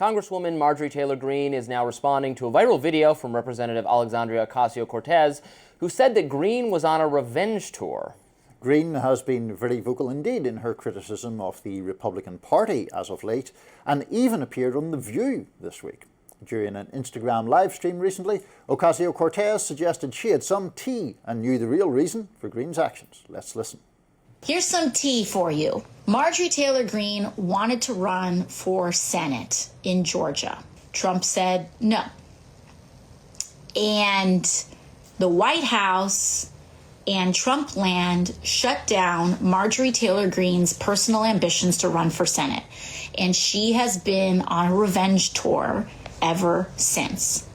Congresswoman Marjorie Taylor Greene is now responding to a viral video from Representative Alexandria Ocasio Cortez, who said that Greene was on a revenge tour. Greene has been very vocal indeed in her criticism of the Republican Party as of late, and even appeared on The View this week. During an Instagram live stream recently, Ocasio Cortez suggested she had some tea and knew the real reason for Greene's actions. Let's listen. Here's some tea for you. Marjorie Taylor Greene wanted to run for Senate in Georgia. Trump said no. And the White House and Trump land shut down Marjorie Taylor Greene's personal ambitions to run for Senate. And she has been on a revenge tour ever since.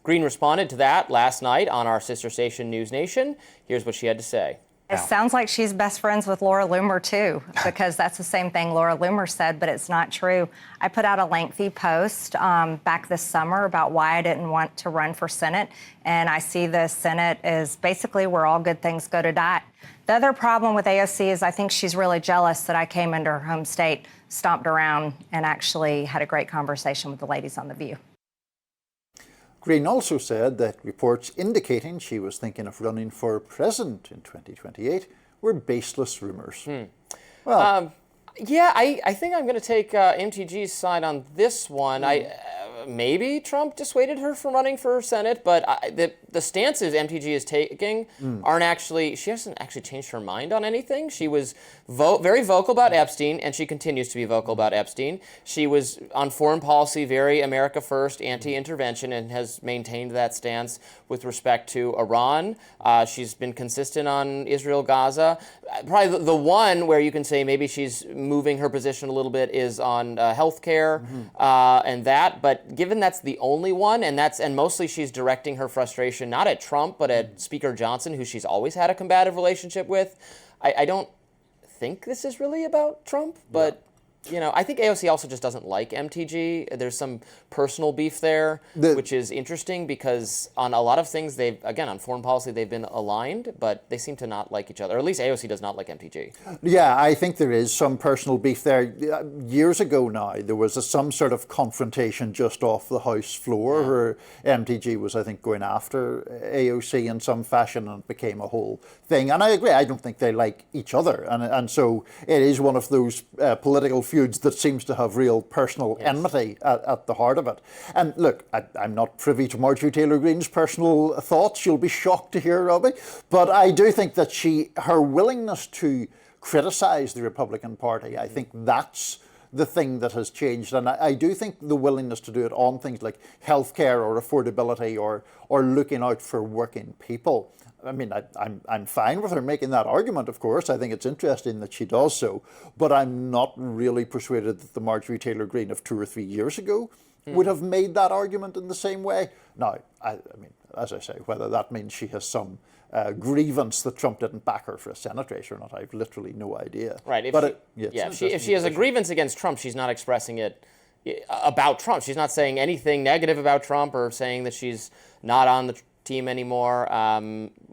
Greene responded to that last night on our sister station News Nation. Here's what she had to say. It sounds like she's best friends with Laura Loomer, too, because that's the same thing Laura Loomer said, but it's not true. I put out a lengthy post back this summer about why I didn't want to run for Senate, and I see the Senate as basically where all good things go to die. The other problem with AOC is I think she's really jealous that I came into her home state, stomped around, and actually had a great conversation with the ladies on The View. Greene also said that reports indicating she was thinking of running for president in 2028 were baseless rumours. Well, yeah, I think I'm going to take MTG's side on this one. Maybe Trump dissuaded her from running for Senate, but the stances MTG is taking aren't actually, she hasn't actually changed her mind on anything. She was very vocal about Epstein, and she continues to be vocal about Epstein. She was on foreign policy very America first, anti-intervention, and has maintained that stance with respect to Iran. She's been consistent on Israel-Gaza. Probably the one where you can say maybe she's moving her position a little bit is on healthcare and that, but given that's the only one, and mostly she's directing her frustration not at Trump, but at Speaker Johnson, who she's always had a combative relationship with, I don't think this is really about Trump, but you know, I think AOC also just doesn't like MTG. There's some personal beef there, which is interesting because on a lot of things, on foreign policy, they've been aligned, but they seem to not like each other, or at least AOC does not like MTG. Yeah, I think there is some personal beef there. Years ago now, there was some sort of confrontation just off the House floor where MTG was, I think, going after AOC in some fashion, and it became a whole thing. And I agree, I don't think they like each other. And so it is one of those political feuds that seems to have real personal enmity at the heart of it. And look, I'm not privy to Marjorie Taylor Greene's personal thoughts. You'll be shocked to hear, Robbie. But I do think that her willingness to criticise the Republican Party, I think that's the thing that has changed. And I do think the willingness to do it on things like healthcare or affordability or looking out for working people. I mean, I'm fine with her making that argument, of course. I think it's interesting that she does so. But I'm not really persuaded that the Marjorie Taylor Greene of 2 or 3 years ago would have made that argument in the same way. Now, I mean, as I say, whether that means she has some grievance that Trump didn't back her for a Senate race or not, I've literally no idea. Right. If she has a grievance against Trump, she's not expressing it about Trump. She's not saying anything negative about Trump or saying that she's not on the team anymore.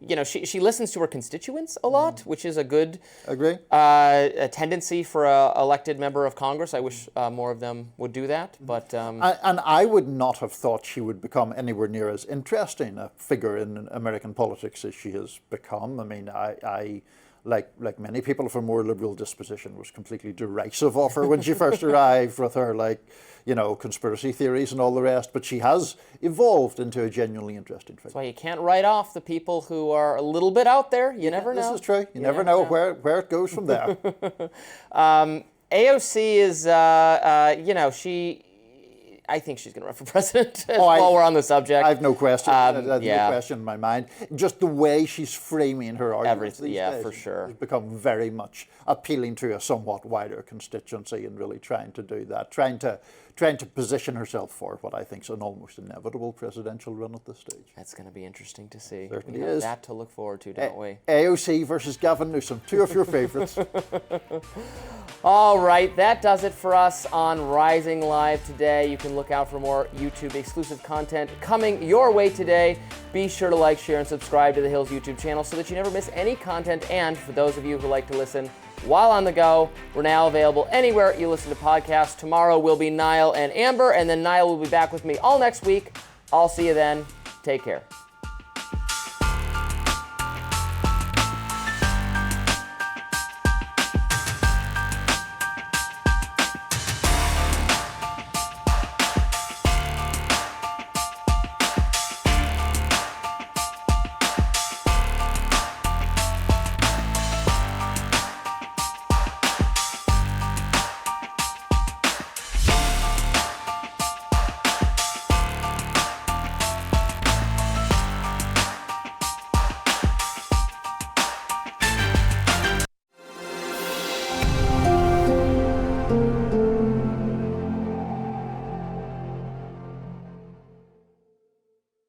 You know, she listens to her constituents a lot, which is a good a tendency for an elected member of Congress. I wish more of them would do that. But and I would not have thought she would become anywhere near as interesting a figure in American politics as she has become. I mean, I like many people of a more liberal disposition, was completely derisive of her when she first arrived with her, conspiracy theories and all the rest. But she has evolved into a genuinely interesting figure. That's why you can't write off the people who are a little bit out there. You never know. This is true. You never know where it goes from there. AOC is, I think she's going to run for president while we're on the subject. I have no question. No question in my mind. Just the way she's framing her arguments these days, for sure, has become very much appealing to a somewhat wider constituency and really trying to do that, trying to position herself for what I think is an almost inevitable presidential run at this stage. That's going to be interesting to see. Certainly we have that to look forward to, don't we? AOC versus Gavin Newsom, 2 of your favourites. All right, that does it for us on Rising Live today. You can look out for more YouTube exclusive content coming your way today. Be sure to like, share, and subscribe to The Hill's YouTube channel so that you never miss any content. And for those of you who like to listen, while on the go. We're now available anywhere you listen to podcasts. Tomorrow will be Niall and Amber, and then Niall will be back with me all next week. I'll see you then. Take care.